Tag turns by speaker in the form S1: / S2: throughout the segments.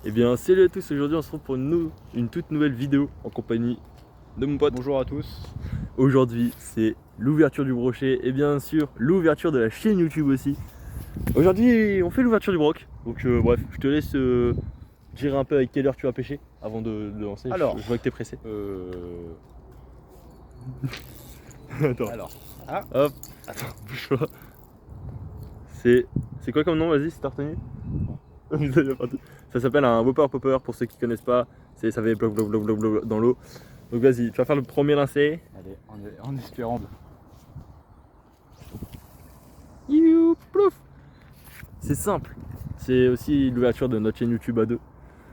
S1: Eh bien salut à tous, aujourd'hui on se retrouve pour une toute nouvelle vidéo en compagnie de mon pote.
S2: Bonjour à tous.
S1: Aujourd'hui c'est l'ouverture du brochet et bien sûr l'ouverture de la chaîne YouTube aussi. Aujourd'hui on fait l'ouverture du broc, donc bref je te laisse dire un peu avec quelle heure tu vas pêcher avant de lancer.
S2: Alors,
S1: je vois que t'es pressé. Attends, hop, attends, bouge pas. C'est quoi comme nom, vas-y si t'as retenu? Ça s'appelle un Whopper Popper pour ceux qui connaissent pas. Ça fait bloc bloc bloc bloc bloc dans l'eau. Donc vas-y, tu vas faire le premier lancé.
S2: allez, en espérant.
S1: Youp, plouf. C'est simple. C'est aussi l'ouverture de notre chaîne YouTube à deux.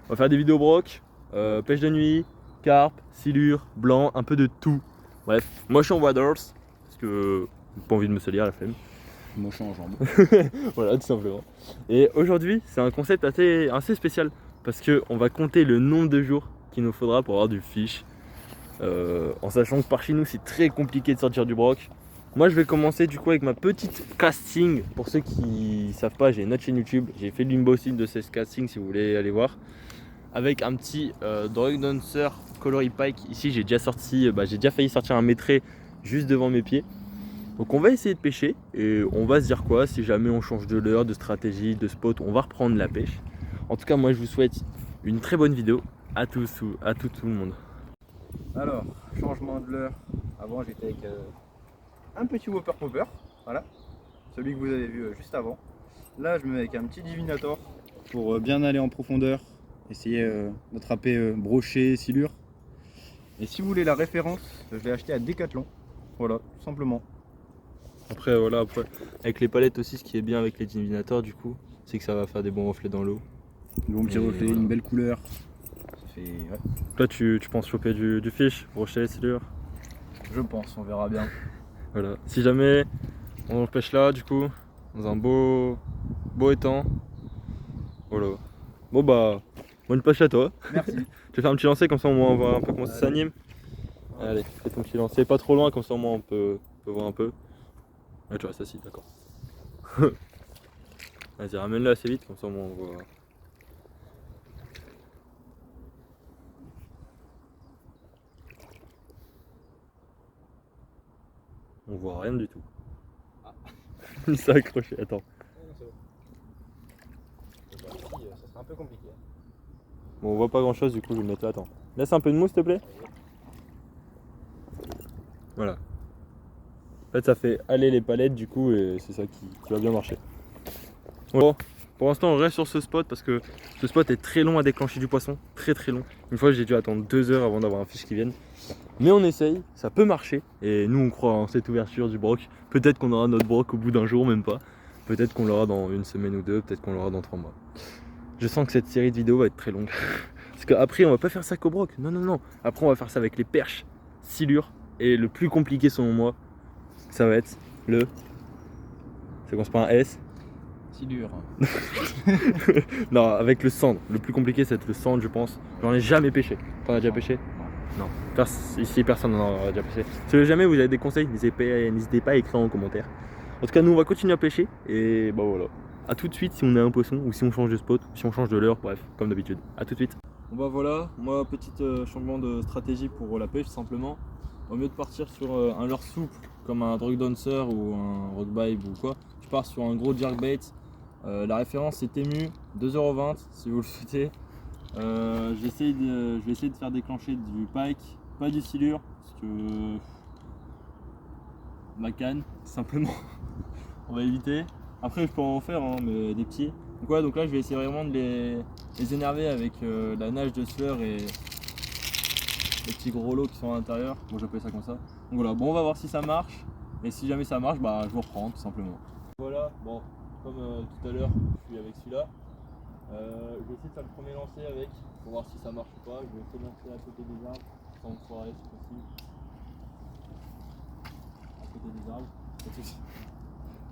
S1: On va faire des vidéos broc, pêche de nuit, carpe, silure, blanc, un peu de tout. Bref, moi je suis en waders parce que j'ai pas envie de me salir la flemme.
S2: Moi je suis en jambes.
S1: Voilà, tout simplement. Et aujourd'hui, c'est un concept assez spécial parce qu'on va compter le nombre de jours qu'il nous faudra pour avoir du fish. En sachant que par chez nous, c'est très compliqué de sortir du broc. Moi, je vais commencer du coup avec ma petite casting. Pour ceux qui savent pas, j'ai une autre chaîne YouTube. J'ai fait l'unboxing de ce casting si vous voulez aller voir. Avec un petit Drug Dancer Colory Pike. Ici, j'ai déjà failli sortir un métré juste devant mes pieds. Donc on va essayer de pêcher et on va se dire quoi si jamais on change de leurre, de stratégie, de spot, on va reprendre la pêche. En tout cas moi je vous souhaite une très bonne vidéo à tout le monde.
S2: Alors, changement de l'heure. Avant j'étais avec un petit Whopper Popper, voilà, celui que vous avez vu juste avant. Là je me mets avec un petit Divinator pour bien aller en profondeur, essayer d'attraper brochet, silure. Et si vous voulez la référence, je l'ai acheté à Decathlon, voilà, tout simplement.
S1: Après voilà, avec les palettes aussi, ce qui est bien avec les divinators du coup, c'est que ça va faire des bons reflets dans l'eau.
S2: Bon petit
S1: Et
S2: reflet,
S1: voilà.
S2: une belle couleur. Ça fait, ouais,
S1: Là tu penses choper du fish, brochet, silure.
S2: je pense, on verra bien.
S1: Voilà. Si jamais on pêche là du coup, dans un beau étang. Voilà. Bon bah, bonne pêche à toi.
S2: Merci.
S1: Je vais faire un petit lancer comme ça au moins on voit un peu comment ça s'anime. Allez, fais ton petit lancer, pas trop loin comme ça au moins on peut voir un peu. Ah tu restes assis, d'accord. Vas-y ramène-le assez vite comme ça au moins on voit. On voit rien du tout.
S2: Ah.
S1: Il s'est accroché, attends.
S2: Ça sera un peu compliqué.
S1: Bon on voit pas grand chose du coup je vais le mettre là, attends. Laisse un peu de mousse s'il te plaît. Voilà. En fait ça fait aller les palettes du coup et c'est ça qui va bien marcher. Bon, pour l'instant on reste sur ce spot parce que ce spot est très long à déclencher du poisson, très long. Une fois j'ai dû attendre 2 heures avant d'avoir un fiche qui vienne. Mais on essaye, ça peut marcher et nous on croit en cette ouverture du broc. Peut-être qu'on aura notre broc au bout d'un jour, même pas. Peut-être qu'on l'aura dans une semaine ou deux, peut-être qu'on l'aura dans 3 mois. Je sens que cette série de vidéos va être très longue. Parce qu'après on va pas faire ça qu'au broc, non. Après on va faire ça avec les perches, silures et le plus compliqué selon moi, ça va être le... Ça commence par un S.
S2: Silure.
S1: Non, avec le cendre. Le plus compliqué, c'est le cendre, je pense. J'en ai jamais pêché. T'en as déjà pêché? Non. Ici, personne n'en a déjà pêché. Si jamais vous avez des conseils, n'hésitez pas à écrire en commentaire. En tout cas, nous, on va continuer à pêcher. Et bah voilà. A tout de suite si on a un poisson, ou si on change de spot, ou si on change de leurre. Bref, comme d'habitude. A tout de suite. Bon bah voilà, moi, petit changement de stratégie pour la pêche, simplement. Au lieu de partir sur un leurre souple, comme un drug dancer ou un rock vibe ou quoi, je pars sur un gros jerkbait. La référence c'est Temu, 2,20€ si vous le souhaitez. Je vais essayer de faire déclencher du pike, pas du silure, parce que ma canne, simplement, on va éviter. Après je peux en faire, hein, mais des petits. Donc là je vais essayer vraiment de les énerver avec la nage de sueur et les petits gros lots qui sont à l'intérieur. Bon j'appelle ça comme ça. Donc voilà, bon on va voir si ça marche. Et si jamais ça marche, bah je vous reprends tout simplement. Voilà, bon. Comme tout à l'heure, je suis avec celui-là. Je vais essayer de faire le premier lancer avec pour voir si ça marche ou pas. Je vais essayer de lancer à côté des arbres, sans me foirer si possible. À côté des arbres.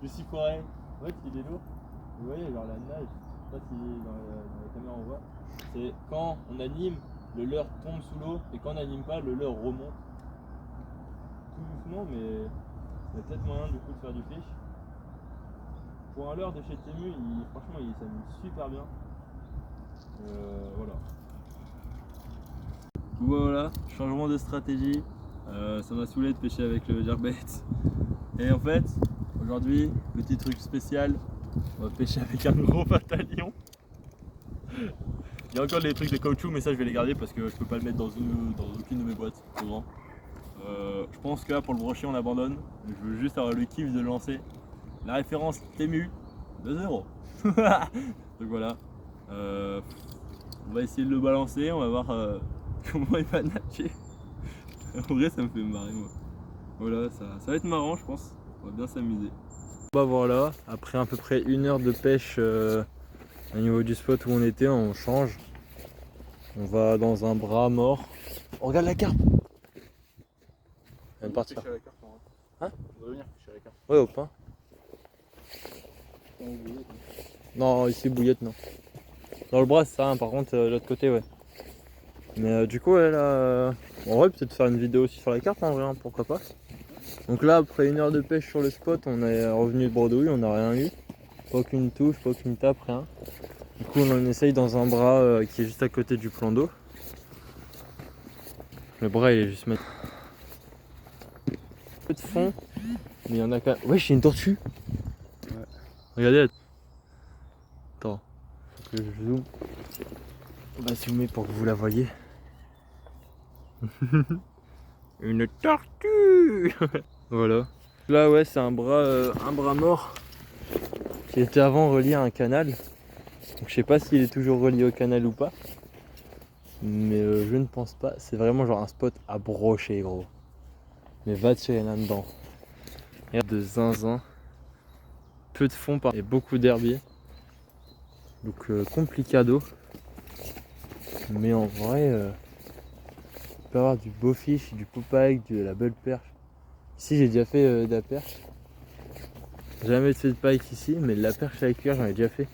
S1: Je suis foiré. En fait, il est lourd. Vous voyez, genre la nage, je sais pas si dans la caméra on voit. C'est quand on anime, le leurre tombe sous l'eau et quand on n'anime pas, le leurre remonte. Tout doucement, mais il y a peut-être moyen du coup de faire du fish. Pour un leurre de chez Temu, franchement il s'amuse super bien.
S3: coup voilà, changement de stratégie. Ça m'a saoulé de pêcher avec le jerkbait. Et en fait, aujourd'hui, petit truc spécial, on va pêcher avec un gros bataillon. Il y a encore des trucs de caoutchouc, mais ça je vais les garder parce que je peux pas le mettre dans aucune de mes boîtes, c'est trop grand. Je pense que là pour le brochet on abandonne. Je veux juste avoir le kiff de le lancer. La référence Temu de 0. Donc voilà. On va essayer de le balancer, on va voir comment il va nager. En vrai ça me fait marrer moi. Voilà, ça va être marrant je pense. On va bien s'amuser.
S1: Bah voilà, après à peu près 1 heure de pêche au niveau du spot où on était, on change. On va dans un bras mort. Oh, regarde la carpe. Elle vient de partir. Hein?
S2: On va venir pêcher à la carte.
S1: Ouais, au pain. Non, ici bouillette non. Dans le bras c'est ça, hein, par contre l'autre côté ouais. Mais du coup ouais, là, on va peut-être faire une vidéo aussi sur la carte en vrai, hein, pourquoi pas. Donc là après 1 heure de pêche sur le spot, on est revenu de bredouille, on n'a rien eu. Pas aucune touche, pas aucune tape, rien. Du coup on en essaye dans un bras qui est juste à côté du plan d'eau. Le bras il est juste mettre un peu de fond, mais il y en a quand même. Ouais, j'ai une tortue. Ouais. Regardez. Attends, faut que je zoome. On va zoomer pour que vous la voyez. Une tortue. Voilà. Là ouais c'est un bras mort qui était avant relié à un canal. Donc je sais pas s'il est toujours relié au canal ou pas. Mais je ne pense pas. C'est vraiment genre un spot à brocher gros. Mais va tirer là-dedans. De zinzin. Peu de fond et beaucoup d'herbier. Donc complicado. Mais en vrai, il peut y avoir du beau fish, du popeye, de la belle perche. Ici j'ai déjà fait de la perche. Jamais fait de pike ici, mais de la perche avec cuir j'en ai déjà fait.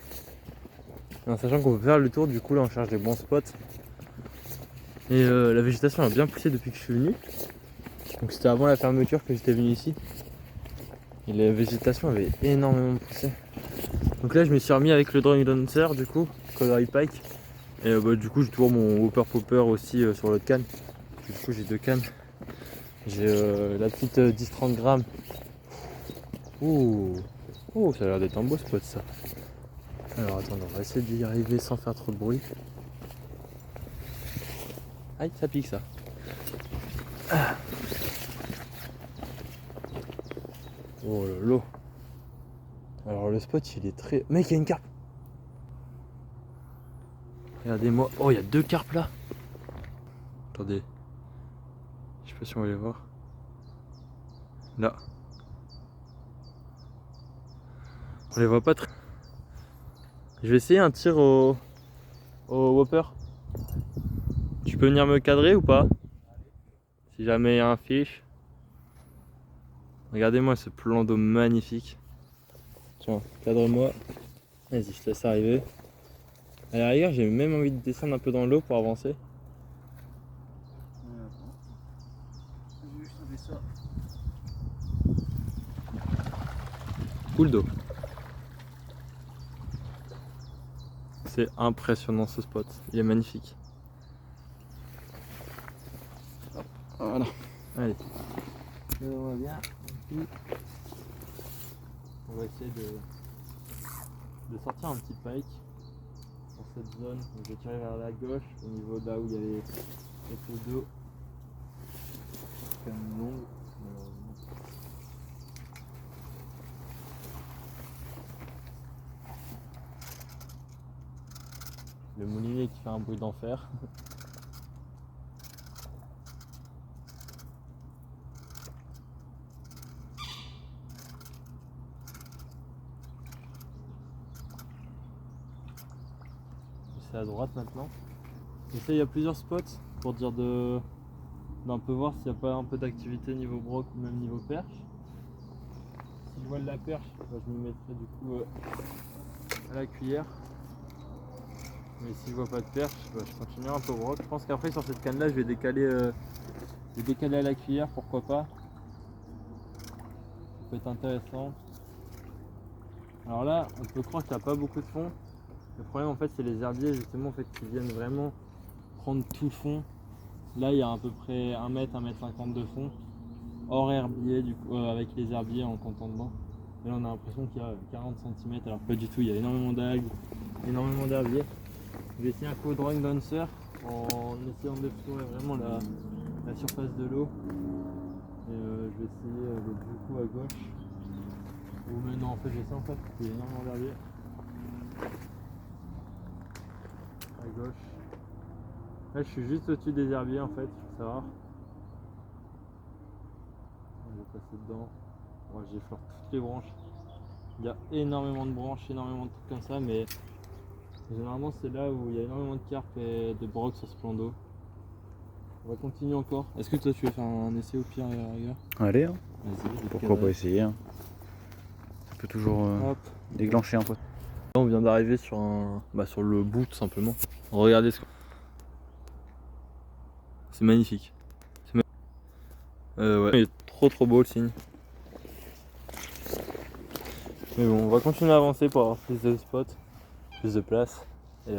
S1: En sachant qu'on peut faire le tour, du coup là on cherche des bons spots. Et la végétation a bien poussé depuis que je suis venu. Donc c'était avant la fermeture que j'étais venu ici. Et la végétation avait énormément poussé. Donc là je me suis remis avec le drawing dancer du coup, Colory Pike. Et du coup j'ai toujours mon Whopper Popper aussi sur l'autre canne. Du coup j'ai 2 cannes. J'ai la petite 10-30 grammes. Ouh. Oh, ça a l'air d'être un beau spot ça. Alors attendez, on va essayer d'y arriver sans faire trop de bruit. Aïe, ça pique ça. Ah. Oh lolo. Alors le spot il est très... Mec, il y a une carpe. Regardez-moi. Oh, il y a 2 carpes là. Attendez. Je sais pas si on va les voir. Là. On les voit pas très... Je vais essayer un tir au Whopper. Tu peux venir me cadrer ou pas? Si jamais il y a un fish. Regardez-moi ce plan d'eau magnifique. Tiens, cadre-moi. Vas-y, je te laisse arriver. À la rigueur, j'ai même envie de descendre un peu dans l'eau pour avancer. Cool d'eau. C'est impressionnant ce spot, il est magnifique. Voilà. Allez. On va bien. On va essayer de sortir un petit pike dans cette zone. Donc je vais tirer vers la gauche au niveau de là où il y a les pots d'eau. C'est quand même long, malheureusement. Le moulinier qui fait un bruit d'enfer. C'est à droite maintenant. Et ça, il y a plusieurs spots pour dire d'un peu voir s'il n'y a pas un peu d'activité niveau broc ou même niveau perche. Si je vois de la perche, bah, je me mettrai du coup à la cuillère. Mais si je vois pas de perche, bah, je continuerai un peu au broc. Je pense qu'après sur cette canne là, je vais décaler à la cuillère, pourquoi pas. Ça peut être intéressant. Alors là, on peut croire qu'il n'y a pas beaucoup de fond. Le problème en fait c'est les herbiers justement en fait qui viennent vraiment prendre tout le fond.
S3: Là il y a à peu près 1 mètre, 1,50 m de fond, hors herbier, du coup, avec les herbiers en comptant dedans. Et là on a l'impression qu'il y a 40 cm, alors pas du tout, il y a énormément d'algues, énormément d'herbiers. Je vais essayer un co-drawing dancer en essayant d'explorer vraiment la surface de l'eau. Et je vais essayer du coup à gauche. Ou maintenant en fait j'essaie en fait, il y a énormément d'herbiers. À gauche. Là je suis juste au-dessus des herbiers en fait, il faut savoir. Je vais passer dedans. Moi j'effleure toutes les branches. Il y a énormément de branches, énormément de trucs comme ça, mais généralement c'est là où il y a énormément de carpes et de brocs sur ce plan d'eau. On va continuer encore. Est-ce que toi tu veux faire un essai au pire rigueur?
S2: Allez, hein.
S3: Vas-y,
S2: Pourquoi pas essayer, hein. Ça peut toujours
S3: Hop.
S2: déclencher un peu.
S1: Là, on vient d'arriver sur sur le bout tout simplement. Regardez ce. C'est magnifique. Ouais. Il est trop beau le signe. Mais bon, on va continuer à avancer pour avoir plus de spots, plus de place. Et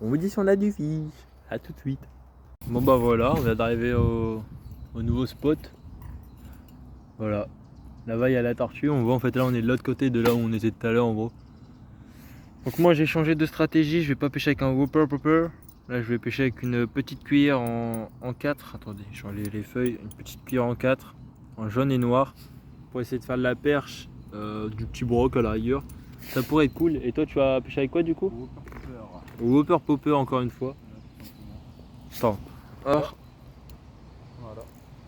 S1: on vous dit si on a du fiche. A tout de suite. Bon bah voilà, on vient d'arriver au nouveau spot. Voilà. Là-bas il y a la tortue, on voit en fait là on est de l'autre côté de là où on était tout à l'heure en gros. Donc moi j'ai changé de stratégie, je vais pas pêcher avec un whopper popper. Là je vais pêcher avec une petite cuillère en 4. Attendez, je vais les feuilles, une petite cuillère en 4, en jaune et noir. Pour essayer de faire de la perche, du petit broc à la rigueur. Ça pourrait être cool. Et toi tu vas pêcher avec quoi du coup? Whopper popper encore une fois. Attends. Ah.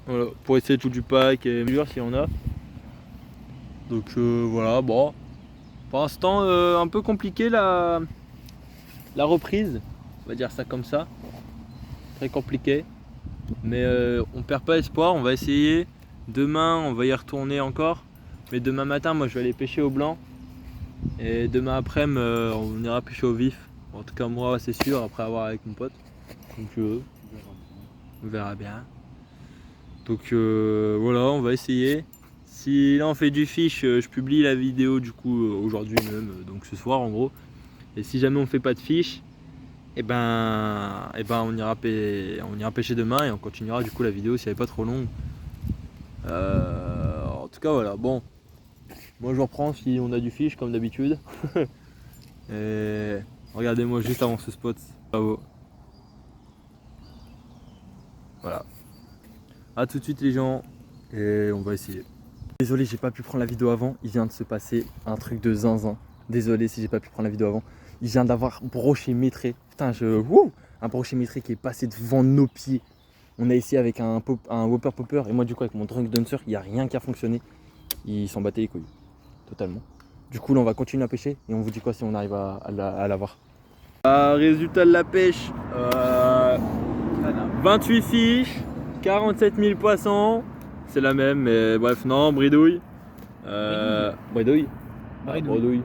S1: Voilà. Pour essayer tout du pack et meilleur s'il y en a. Donc voilà, bon. Pour l'instant un peu compliqué la reprise. On va dire ça comme ça. Très compliqué. Mais on perd pas espoir, on va essayer. Demain on va y retourner encore. Mais demain matin moi je vais aller pêcher au blanc. Et demain après on ira pêcher au vif. En tout cas moi c'est sûr, après avoir avec mon pote. Donc on verra bien. Donc voilà, on va essayer. Si là on fait du fish, je publie la vidéo du coup aujourd'hui même, donc ce soir en gros. Et si jamais on fait pas de fish, et ben on ira pêcher demain et on continuera du coup la vidéo si elle est pas trop longue. En tout cas voilà, bon. Moi je reprends si on a du fish comme d'habitude. Et regardez-moi juste avant ce spot, bravo. Voilà. A tout de suite les gens et on va essayer. Désolé j'ai pas pu prendre la vidéo avant, il vient de se passer un truc de zinzin. Désolé si j'ai pas pu prendre la vidéo avant. Il vient d'avoir brochet métré. Putain un brochet métré qui est passé devant nos pieds. On a essayé avec un whopper popper et moi du coup avec mon drunk dancer il n'y a rien qui a fonctionné. Il s'en battait les couilles. Totalement. Du coup là on va continuer à pêcher et on vous dit quoi si on arrive à l'avoir. Résultat de la pêche. 28 fiches. 47 000 poissons, c'est la même, mais bref, non, bridouille. Bridouille. Bredouille.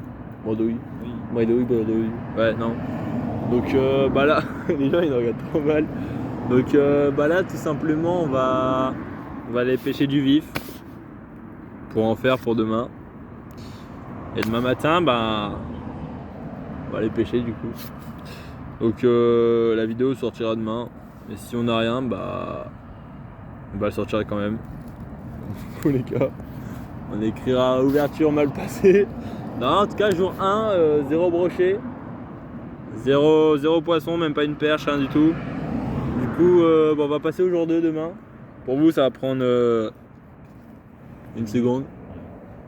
S1: Ouais, non. Donc, là, les gens ils nous regardent trop mal. Donc, là, tout simplement, on va aller pêcher du vif pour en faire pour demain. Et demain matin, on va aller pêcher du coup. Donc, la vidéo sortira demain. Et si on n'a rien, on va le sortir quand même. Dans tous les cas. On écrira ouverture mal passée. Non, en tout cas, jour 1, 0 brochet. 0 poisson, même pas une perche, rien du tout. Du coup, on va passer au jour 2 demain. Pour vous, ça va prendre une seconde.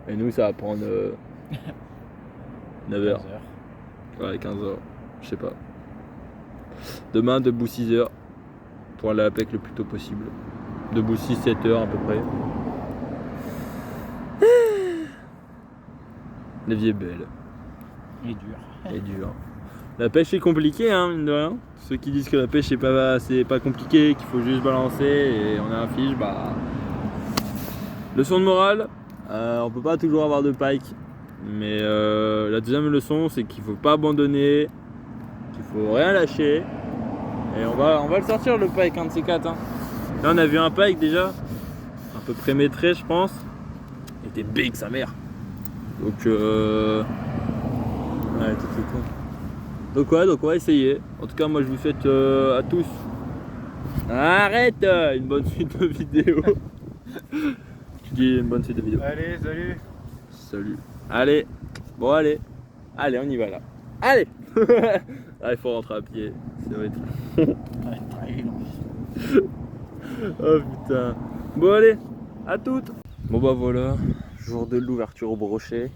S1: Et nous, ça va prendre 9h. Ouais, 15h. Je sais pas. Demain, debout 6h. Pour aller à la pêche le plus tôt possible. Debout 6-7 heures à peu près. La vie est belle. Et dure. La pêche est compliquée, hein, mine de rien. Ceux qui disent que la pêche c'est pas compliqué, qu'il faut juste balancer et on a un fiche, leçon de morale, on peut pas toujours avoir de pike. Mais la deuxième leçon, c'est qu'il faut pas abandonner, qu'il faut rien lâcher. Et on va le sortir le pike, un de ces quatre. Hein. Là on a vu un pike déjà, à peu près métré je pense. Il était big sa mère. Donc ouais, tout con. Donc on va essayer. En tout cas moi je vous souhaite à tous Arrête, une bonne suite de vidéos. Tu dis une bonne suite de vidéos.
S2: Allez, salut.
S1: Salut. Allez, bon allez. Allez, on y va là. Allez. Ah, il faut rentrer à pied. Ça va être... Oh putain. Bon allez, à toutes. Bon bah voilà, jour 2 de l'ouverture au brochet.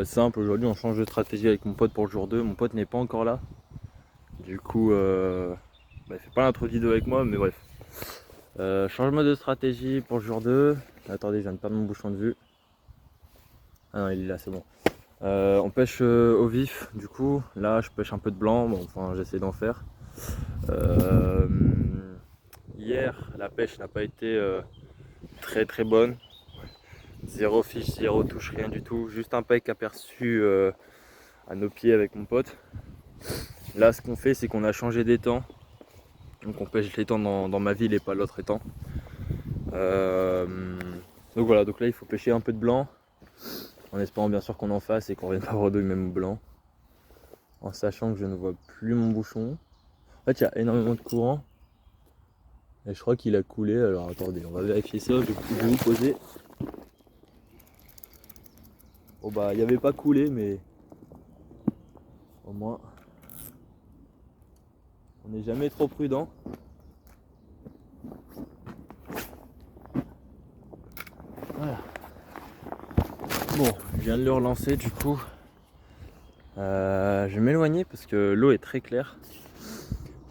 S1: Simple, aujourd'hui on change de stratégie avec mon pote pour le jour 2. Mon pote n'est pas encore là. Du coup, il fait pas l'intro vidéo avec moi, mais bref. Changement de stratégie pour le jour 2. Attendez, je viens de perdre mon bouchon de vue. Ah non, il est là, c'est bon. On pêche au vif, du coup. Là, je pêche un peu de blanc, bon, enfin j'essaie d'en faire. Hier, la pêche n'a pas été très très bonne. Zéro fiche, zéro touche, rien du tout. Juste un pec aperçu à nos pieds avec mon pote. Là, ce qu'on fait, c'est qu'on a changé d'étang. Donc on pêche l'étang dans ma ville et pas l'autre étang. Donc voilà, donc là il faut pêcher un peu de blanc. En espérant bien sûr qu'on en fasse et qu'on revienne pas redouille même blanc. En sachant que je ne vois plus mon bouchon. En fait il y a énormément de courant. Et je crois qu'il a coulé. Alors attendez, on va vérifier ça. Je vais vous poser. Bon bah il n'y avait pas coulé mais au moins on n'est jamais trop prudent. Voilà. Bon, je viens de le relancer du coup. Je vais m'éloigner parce que l'eau est très claire.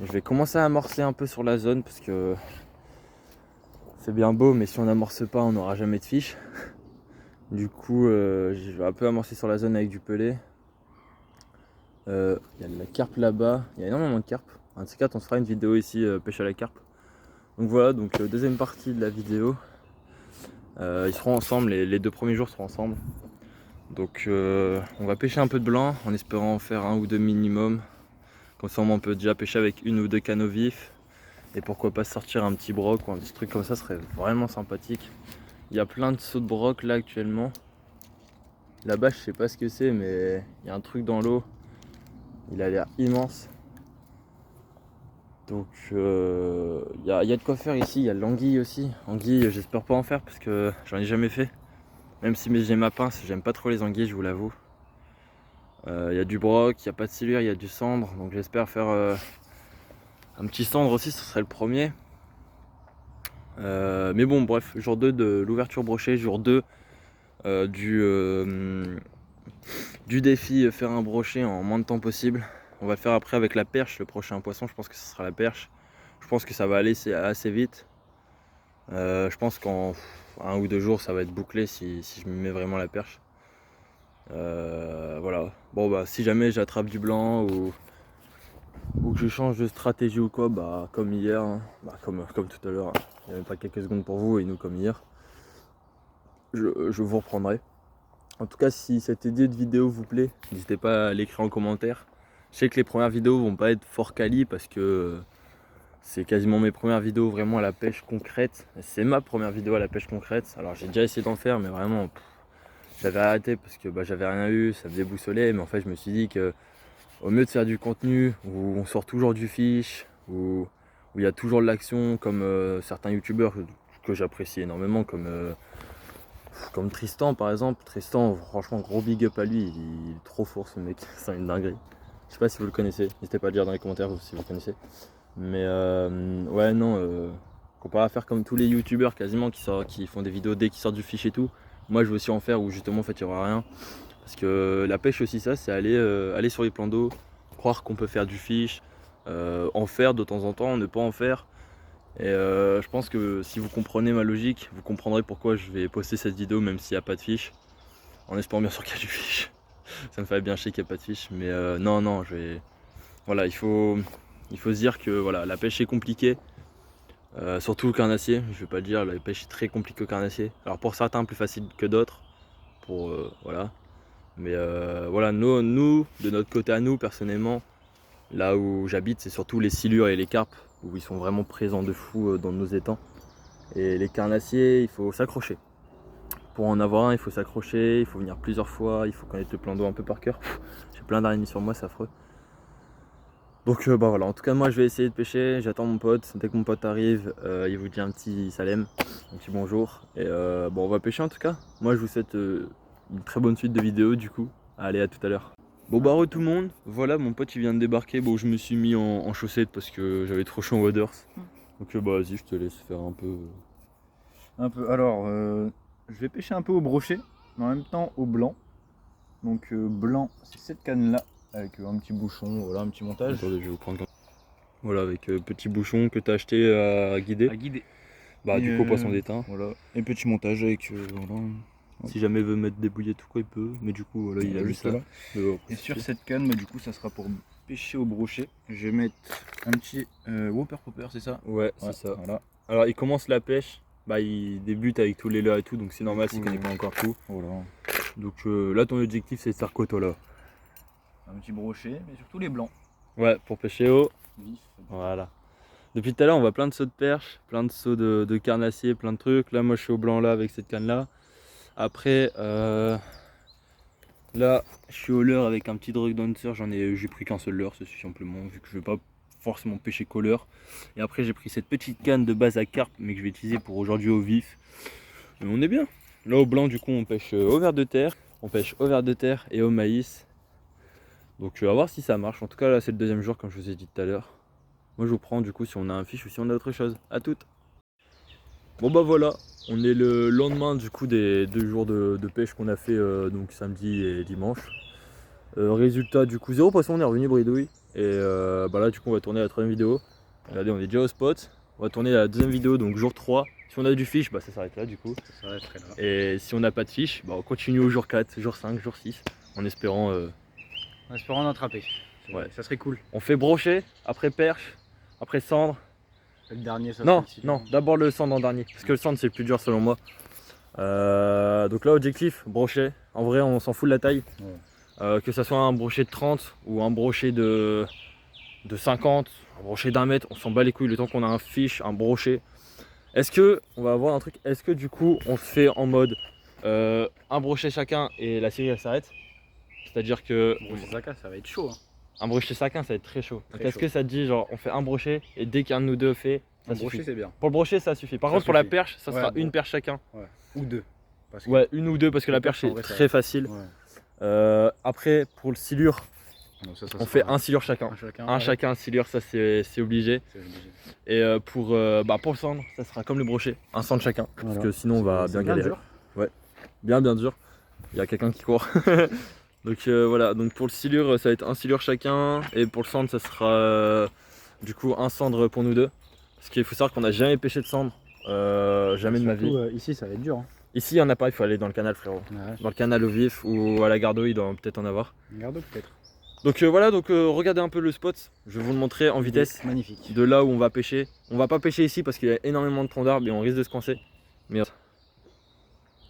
S1: Je vais commencer à amorcer un peu sur la zone parce que c'est bien beau, mais si on n'amorce pas, on n'aura jamais de fiche. Du coup, je vais un peu amorcer sur la zone avec du pelé. Il y a de la carpe là-bas, il y a énormément de carpe. Un de ces quatre, on se fera une vidéo ici, pêche à la carpe. Donc voilà, donc deuxième partie de la vidéo. Ils seront ensemble, les 2 premiers jours seront ensemble. Donc on va pêcher un peu de blanc en espérant en faire 1 ou 2 minimum. Comme ça on peut déjà pêcher avec 1 ou 2 canaux vifs. Et pourquoi pas sortir un petit broc ou un petit truc comme ça serait vraiment sympathique. Il y a plein de sauts de broc là actuellement. Là-bas je sais pas ce que c'est mais il y a un truc dans l'eau. Il a l'air immense. Donc il y a de quoi faire ici. Il y a de l'anguille aussi. Anguille j'espère pas en faire parce que j'en ai jamais fait. Même si j'ai ma pince, j'aime pas trop les anguilles, je vous l'avoue. Il y a du broc, il n'y a pas de silure, il y a du cendre. Donc j'espère faire un petit cendre aussi, ce serait le premier. Mais bon, bref, jour 2 de l'ouverture brochet, jour 2 du défi faire un brochet en moins de temps possible. On va le faire après avec la perche, le prochain poisson, je pense que ce sera la perche. Je pense que ça va aller assez vite. Je pense qu'en 1 ou 2 jours ça va être bouclé si je me mets vraiment la perche. Voilà, bon bah si jamais j'attrape du blanc ou que je change de stratégie ou quoi, bah comme hier, hein, bah, comme tout à l'heure, hein, il n'y a même pas quelques secondes pour vous et nous comme hier, je vous reprendrai. En tout cas, si cette idée de vidéo vous plaît, n'hésitez pas à l'écrire en commentaire. Je sais que les premières vidéos vont pas être fort quali parce que c'est quasiment mes premières vidéos vraiment à la pêche concrète. C'est ma première vidéo à la pêche concrète. Alors j'ai déjà essayé d'en faire, mais vraiment j'avais arrêté parce que bah, j'avais rien eu, ça me déboussolait. Mais en fait, je me suis dit que au mieux de faire du contenu où on sort toujours du fiche, où il y a toujours de l'action, comme certains youtubeurs que j'apprécie énormément, comme Tristan par exemple. Tristan, franchement, gros big up à lui, il est trop fort ce mec, c'est une dinguerie. Je sais pas si vous le connaissez, n'hésitez pas à le dire dans les commentaires si vous le connaissez. Mais ouais, non, comparé à faire comme tous les youtubeurs quasiment qui font des vidéos dès qu'ils sortent du fiche et tout, moi je veux aussi en faire où justement en fait il n'y aura rien. Parce que la pêche aussi ça, c'est aller sur les plans d'eau, croire qu'on peut faire du fiche, en faire de temps en temps, ne pas en faire. Et je pense que si vous comprenez ma logique, vous comprendrez pourquoi je vais poster cette vidéo même s'il n'y a pas de fiche. En espérant bien sûr qu'il y a du fiche. Ça me ferait bien chier qu'il n'y ait pas de fiche. Mais non, voilà, il faut se dire que voilà, la pêche est compliquée. Surtout le carnassier, je vais pas le dire, la pêche est très compliquée au carnassier. Alors pour certains plus facile que d'autres. Voilà. Mais voilà, nous, de notre côté à nous, personnellement, là où j'habite, c'est surtout les silures et les carpes, où ils sont vraiment présents de fou dans nos étangs. Et les carnassiers, il faut s'accrocher. Pour en avoir un, il faut s'accrocher, il faut venir plusieurs fois, il faut connaître le plan d'eau un peu par cœur. J'ai plein d'araignées sur moi, c'est affreux. Donc bah voilà, en tout cas moi je vais essayer de pêcher, j'attends mon pote, dès que mon pote arrive, il vous dit un petit salem, un petit bonjour, et bon on va pêcher en tout cas. Moi je vous souhaite une très bonne suite de vidéos du coup, allez à tout à l'heure. Bon bah re tout le monde, voilà mon pote il vient de débarquer, bon je me suis mis en chaussettes parce que j'avais trop chaud en waders. Donc bah vas-y je te laisse faire un peu.
S2: Alors, je vais pêcher un peu au brochet, mais en même temps au blanc. Donc blanc, c'est cette canne là, avec un petit bouchon, voilà, un petit montage.
S1: Attendez je vais vous prendre comme... Voilà avec petit bouchon que t'as acheté à guider.
S2: À guider.
S1: Bah
S2: Et,
S1: du coup poisson d'étain.
S2: Voilà, et petit montage avec voilà.
S1: Si jamais il veut mettre des bouillettes ou quoi il peut, mais du coup voilà il a mis
S2: juste
S1: ça.
S2: là.
S1: Mais bon,
S2: Et sur cette canne, bah, du coup ça sera pour pêcher au brochet. Je vais mettre un petit Whopper Popper, c'est ça?
S1: ouais c'est ça.
S2: Voilà.
S1: Alors il commence la pêche, bah il débute avec tous les leurres et tout, donc c'est normal s'il connaît pas encore tout.
S2: Voilà.
S1: Donc là ton objectif c'est de faire quoi toi là?
S2: Un petit brochet, mais surtout les blancs.
S1: Ouais pour pêcher au.
S2: Vif.
S1: Voilà. Depuis tout à l'heure on voit plein de sauts de perche, plein de sauts de carnassier, plein de trucs. Là moi je suis au blanc là avec cette canne là. Après là je suis au leurre avec un petit drug dancer, j'ai pris qu'un seul leurre, c'est simplement vu que je vais pas forcément pêcher qu'au leurre. Et après j'ai pris cette petite canne de base à carpe mais que je vais utiliser pour aujourd'hui au vif. Mais on est bien. Là au blanc du coup on pêche au ver de terre, et au maïs. Donc à voir si ça marche. En tout cas là c'est le deuxième jour comme je vous ai dit tout à l'heure. Moi je vous prends du coup si on a un fiche ou si on a autre chose. À toutes. Bon bah voilà, on est le lendemain du coup des 2 jours de pêche qu'on a fait donc samedi et dimanche. Résultat du coup 0 poisson, on est revenu bredouille. Et bah là du coup on va tourner la 3ème vidéo. Regardez on est déjà au spot. On va tourner la 2ème vidéo donc jour 3. Si on a du fiche, bah ça s'arrête là du coup.
S2: Ça s'arrêterait là.
S1: Et si on n'a pas de fiche, bah on continue au jour 4, jour 5, jour 6. En espérant...
S2: En espérant en attraper.
S1: Ouais.
S2: Ça serait cool.
S1: On fait brochet, après perche, après cendre.
S2: Le dernier, ça
S1: Non,
S2: serait
S1: non, d'abord le cendre en dernier. Parce que le cendre c'est le plus dur selon moi. Donc là objectif, brochet. En vrai on s'en fout de la taille.
S2: Ouais.
S1: Que ça soit un brochet de 30 ou un brochet de 50, un brochet d'1 mètre, on s'en bat les couilles le temps qu'on a un fiche, un brochet. Est-ce que, on va avoir un truc, est-ce que du coup on se fait en mode un brochet chacun et la série elle s'arrête? C'est-à-dire que
S2: ça va être chaud. Hein.
S1: un brochet chacun ça va être très chaud. Donc
S2: Très
S1: est-ce que ça te dit genre on fait un brochet et dès qu'un de nous deux fait, ça
S2: Un
S1: suffit?
S2: brochet, c'est bien.
S1: Pour le brochet ça suffit. Par
S2: Ça
S1: contre pour la
S2: suffit.
S1: perche ça sera
S2: Ouais,
S1: une
S2: bon.
S1: perche chacun.
S2: Ouais. Ou deux. Parce que-
S1: Ouais, une ou deux parce que la
S2: La perche,
S1: perche
S2: en
S1: est
S2: vrai, ça
S1: très
S2: va.
S1: facile.
S2: Ouais.
S1: Après pour le silure,
S2: Donc ça
S1: on
S2: sera
S1: fait un silure chacun.
S2: un chacun.
S1: Un
S2: ouais.
S1: chacun un silure, ça c'est obligé.
S2: C'est obligé.
S1: Et pour le cendre, ça sera comme le brochet, un cendre chacun.
S2: Voilà.
S1: Parce que sinon on va
S2: C'est
S1: bien galérer.
S2: dur.
S1: Bien dur. Il y a quelqu'un qui court. Donc voilà, donc pour le silure ça va être un silure chacun. Et pour le cendre ça sera du coup un cendre pour nous deux. Parce qu'il faut savoir qu'on n'a jamais pêché de cendre. Jamais de ma vie.
S2: Surtout, ici, ça va être dur. Hein.
S1: Ici il n'y en a pas, il faut aller dans le canal frérot.
S2: Ouais.
S1: Dans le canal au vif ou à la gardeau, il doit peut-être en avoir.
S2: Regarde peut-être.
S1: Donc voilà, regardez un peu le spot. Je vais vous le montrer en vitesse.
S2: Magnifique.
S1: De là où on va pêcher. On va pas pêcher ici parce qu'il y a énormément de troncs d'arbres et on risque de se coincer. Mais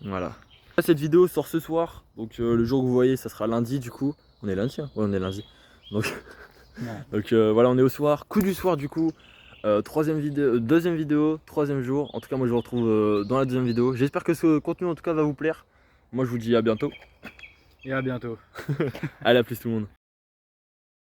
S1: voilà. Cette vidéo sort ce soir, donc le jour que vous voyez ça sera lundi du coup. On est lundi hein? Ouais on est lundi. Donc voilà on est au soir, coup du soir du coup. Deuxième vidéo, 3ème jour. En tout cas moi je vous retrouve dans la 2ème vidéo. J'espère que ce contenu en tout cas va vous plaire. Moi je vous dis à bientôt.
S2: Et à bientôt.
S1: Allez à plus tout le monde.